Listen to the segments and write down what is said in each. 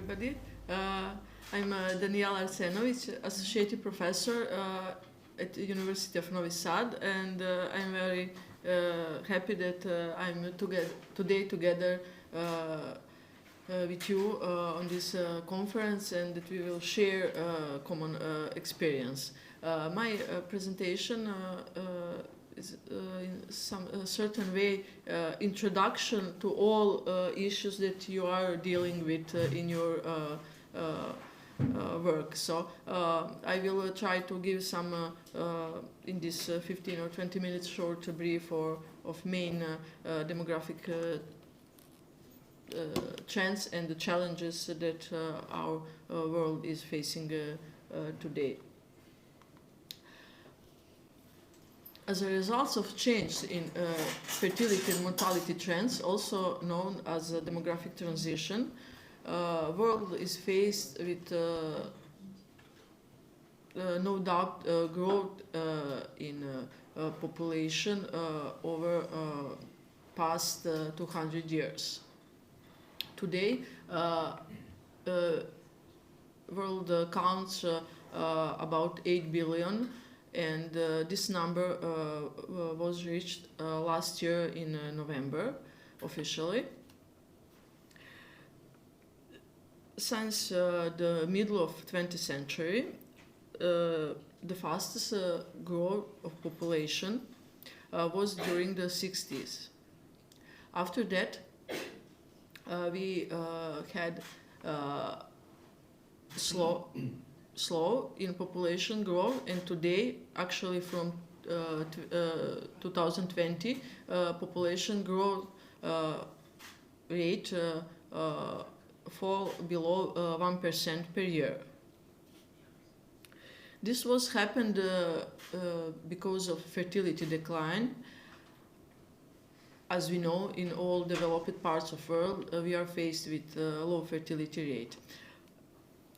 everybody. I'm Daniela Arsenović, Associate Professor at the University of Novi Sad, and I'm very happy that I'm today together with you on this conference, and that we will share common experience. My presentation is in some certain way introduction to all issues that you are dealing with in your work. So I will try to give some in this 15 or 20 minutes short brief of main demographic trends and the challenges that our world is facing today. As a result of change in fertility and mortality trends, also known as a demographic transition, world is faced with no doubt growth in population over past 200 years. Today, world counts about 8 billion. And this number was reached last year in November, officially. Since the middle of 20th century, the fastest growth of population was during the 60s. After that, we had slow in population growth, and today, actually from 2020, population growth rate fall below 1% per year. This was happened because of fertility decline. As we know, in all developed parts of the world, we are faced with low fertility rate.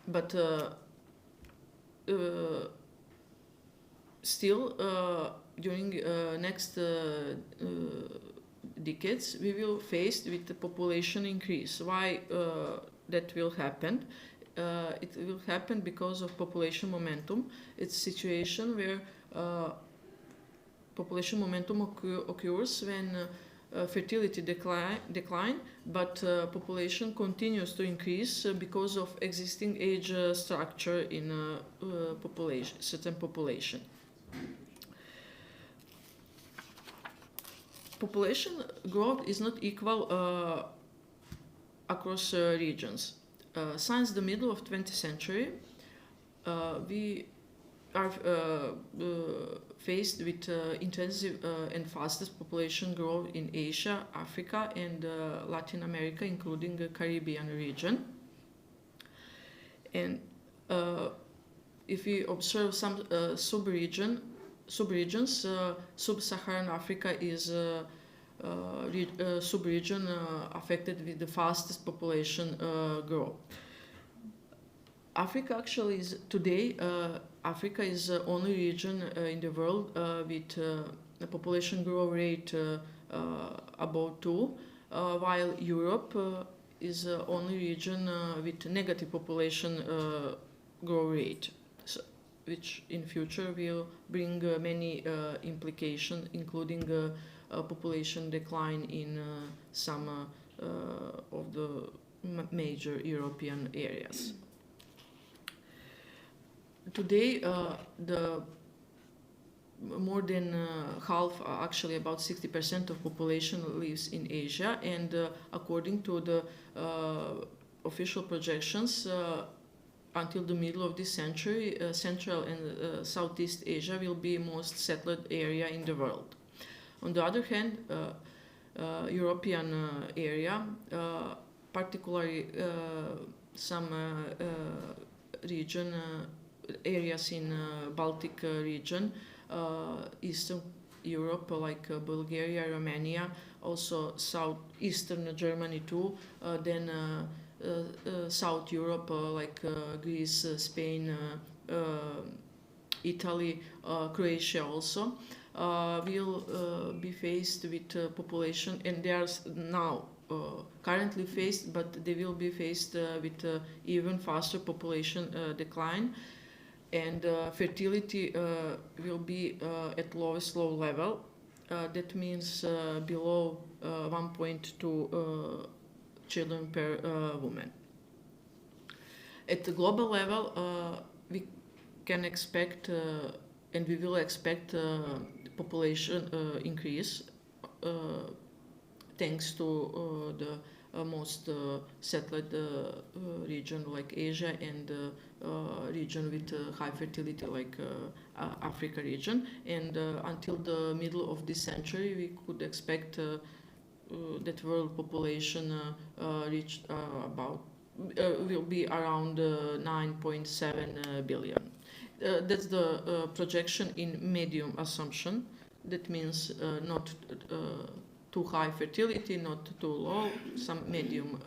But still, during next decades, we will face with the population increase. Why that will happen? It will happen because of population momentum. It's a situation where population momentum occurs when fertility decline, but population continues to increase because of existing age structure in certain population. Population growth is not equal across regions. Since the middle of 20th century, we are faced with intensive and fastest population growth in Asia, Africa, and Latin America, including the Caribbean region. And if we observe some sub-regions, Sub-Saharan Africa is a sub-region affected with the fastest population growth. Africa actually is today, Africa is the only region in the world with a population growth rate above 2, while Europe is the only region with negative population growth rate, so, which in future will bring many implications, including population decline in some of the major European areas. Today, the more than half, actually about 60% of population lives in Asia, and according to the official projections, until the middle of this century, Central and Southeast Asia will be most settled area in the world. On the other hand, European area, particularly some areas in Baltic region, Eastern Europe like Bulgaria, Romania, also southeastern Germany too, then South Europe like Greece, Spain, Italy, Croatia also. will be faced with population, and they are now currently faced, but they will be faced with even faster population decline, and fertility will be at lowest low level. That means below 1.2 children per woman. At the global level, we can expect and we will expect population increase thanks to the most settled region like Asia, and region with high fertility like Africa region. And until the middle of this century, we could expect that world population reach about will be around 9.7 billion. That's the projection in medium assumption. That means not too high fertility, not too low, some medium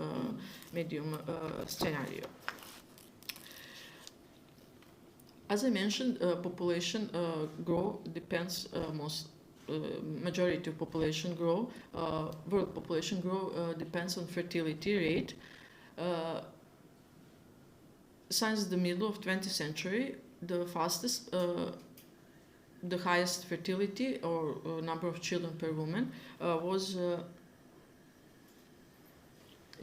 scenario. As I mentioned, population growth depends majority of population growth, world population growth depends on fertility rate. Since the middle of 20th century, the fastest, the highest fertility or number of children per woman was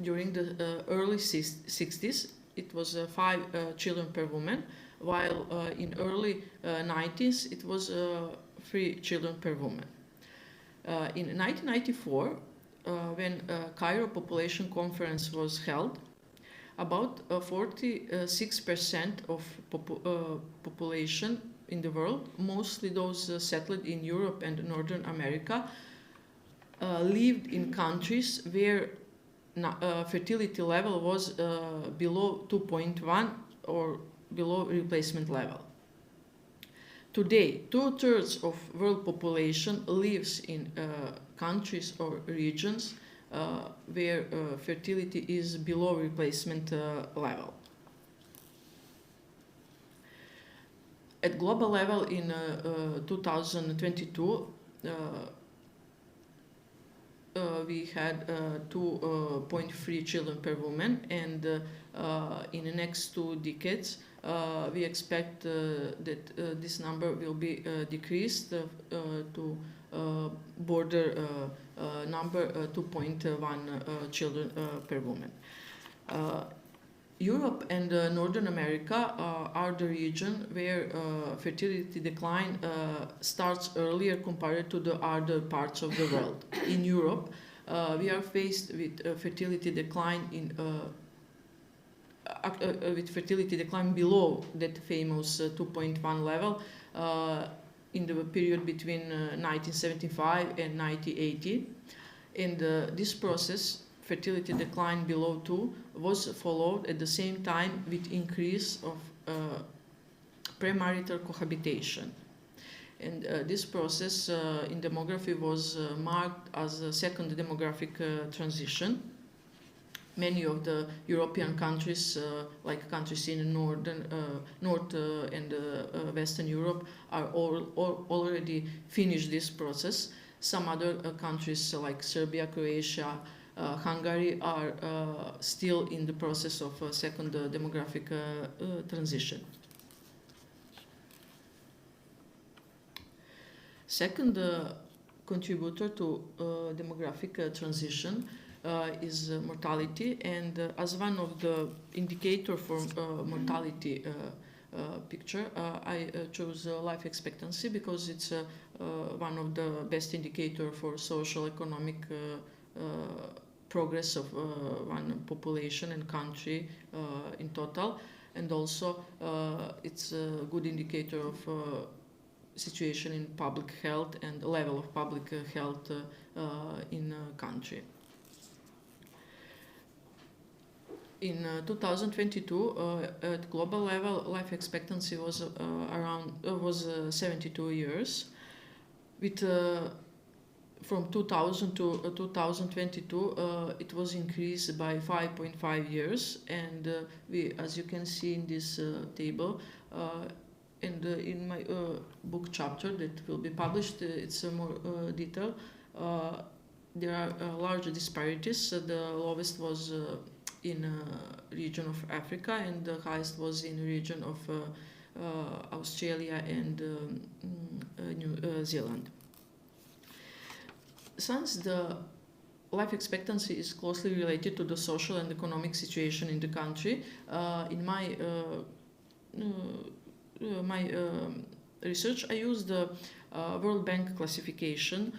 during the early 60s. It was 5 children per woman, while in early 90s it was 3 children per woman. In 1994, when Cairo Population Conference was held, about 46% of population in the world, mostly those settled in Europe and Northern America, lived in countries where fertility level was below 2.1 or below replacement level. Today, 2/3 of world population lives in countries or regions where fertility is below replacement level. At global level in 2022, we had 2.3 children per woman, and in the next 2 decades we expect that this number will be decreased to border number 2.1 children per woman. Europe and Northern America are the region where fertility decline starts earlier compared to the other parts of the world. In Europe, we are faced with fertility decline below that famous 2.1 level in the period between 1975 and 1980, and this process, fertility decline below 2, was followed at the same time with increase of premarital cohabitation. And this process in demography was marked as a second demographic transition. Many of the European countries, like countries in North and Western Europe, are already finished this process. Some other countries like Serbia, Croatia, Hungary are still in the process of second demographic transition. Second contributor to demographic transition is mortality, and as one of the indicator for mortality picture, I chose life expectancy because it's one of the best indicator for social economic progress of one population and country in total, and also it's a good indicator of situation in public health and level of public health in a country. In 2022, at global level, life expectancy was was 72 years. With from 2000 to 2022, it was increased by 5.5 years, and we, as you can see in this table, and in my book chapter that will be published, it's more detailed. There are large disparities. The lowest was in region of Africa, and the highest was in region of Australia and New Zealand. Since the life expectancy is closely related to the social and economic situation in the country, in my research I used the World Bank classification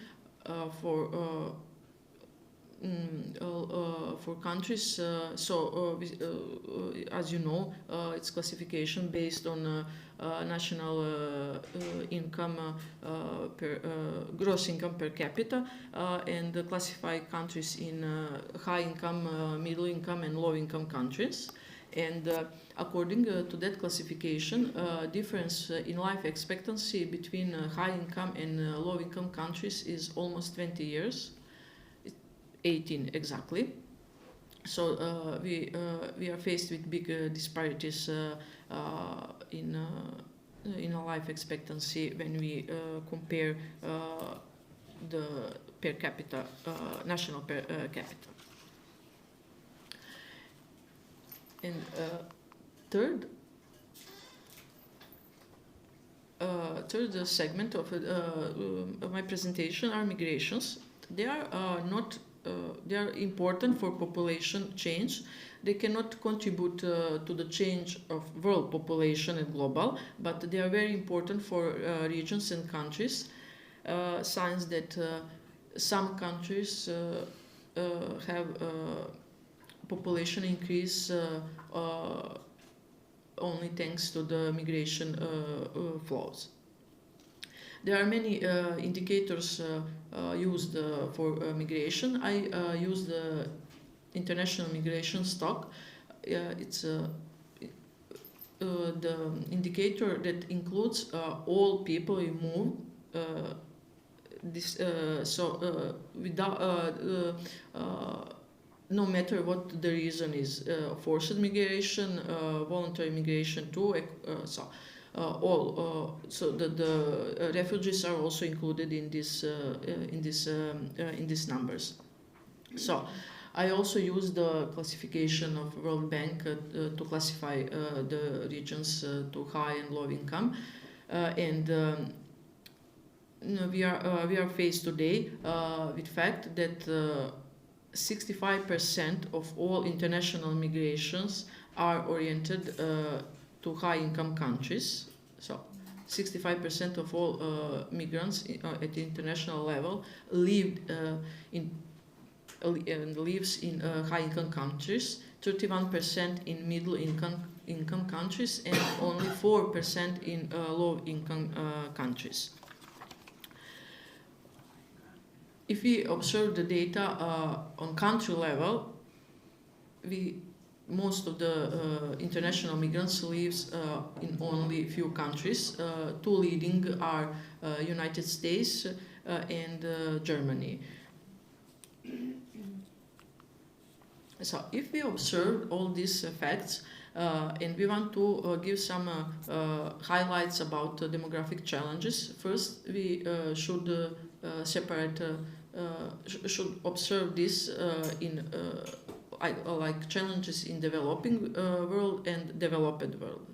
for countries. As you know, it's classification based on national income gross income per capita, and classify countries in high income, middle income, and low income countries. And according to that classification, difference in life expectancy between high income and low income countries is almost 20 years. 18 exactly. So we are faced with big disparities in life expectancy when we compare the per capita, national per capita. And third segment of my presentation are migrations. They are not. They are important for population change. They cannot contribute to the change of world population and global, but they are very important for regions and countries. Signs that some countries have population increase only thanks to the migration flows. There are many indicators used for migration. I use the international migration stock. It's the indicator that includes all people who move. No matter what the reason is, forced migration, voluntary migration too. So the refugees are also included in these numbers. So I also use the classification of World Bank to classify the regions to high and low income, and we are faced today with fact that 65% of all international migrations are oriented to high-income countries. So 65% of all migrants at the international level lives in high-income countries, 31% in middle-income countries, and only 4% in low-income countries. If we observe the data on country level, most of the international migrants lives in only few countries. Two leading are United States and Germany. So if we observe all these facts and we want to give some highlights about demographic challenges, first we should should observe this in like challenges in developing world and developed world.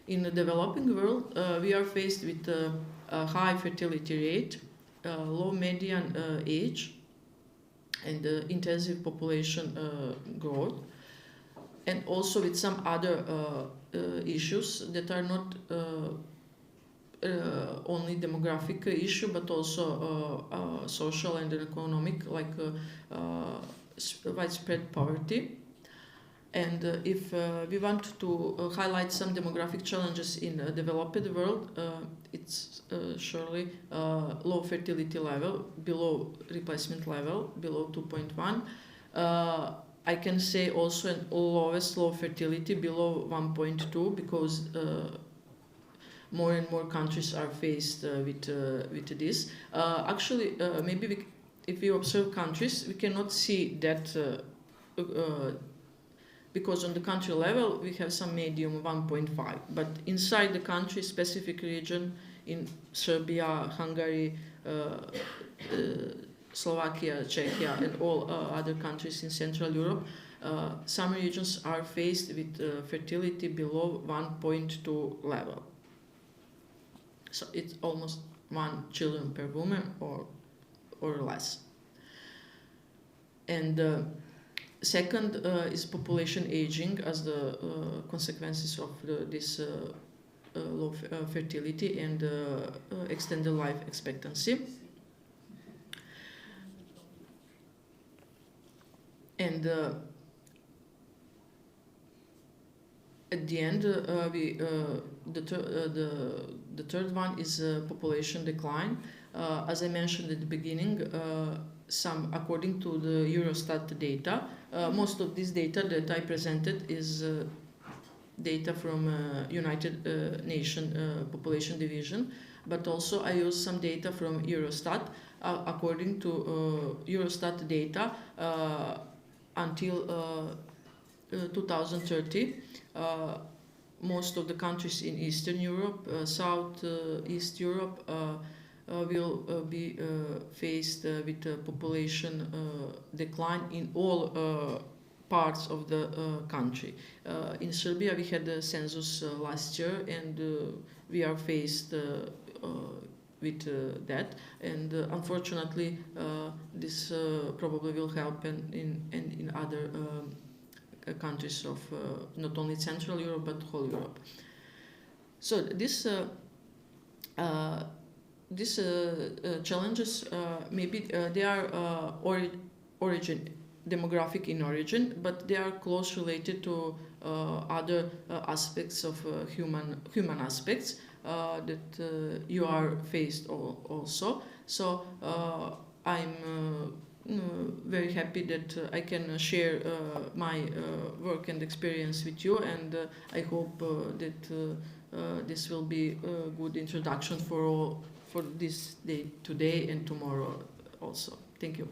In the developing world, we are faced with a high fertility rate, low median age, and intensive population growth, and also with some other issues that are not only demographic issue, but also social and economic, like widespread poverty. And if we want to highlight some demographic challenges in the developed world, it's surely low fertility level, below replacement level, below 2.1. I can say also lowest low fertility below 1.2, because more and more countries are faced with this. Actually, maybe if we observe countries, we cannot see that because on the country level we have some medium 1.5, but inside the country, specific region in Serbia, Hungary, Slovakia, Czechia, and all other countries in Central Europe, some regions are faced with fertility below 1.2 level. So it's almost 1 children per woman or less. And second is population aging as the consequences of this low fertility and extended life expectancy. And at the end, the third one is population decline. As I mentioned at the beginning, according to the Eurostat data, most of this data that I presented is data from United Nations Population Division, but also I use some data from Eurostat. According to Eurostat data, until 2030, most of the countries in Eastern Europe, Southeast Europe, will be faced with population decline in all parts of the country. In Serbia, we had a census last year, and we are faced with that. And unfortunately, this probably will happen in other countries of not only Central Europe but whole Europe. So these challenges, maybe they are demographic in origin, but they are close related to other aspects of human aspects that you are faced also. So I'm very happy that I can share my work and experience with you, and I hope that this will be a good introduction for this day today and tomorrow also. Thank you.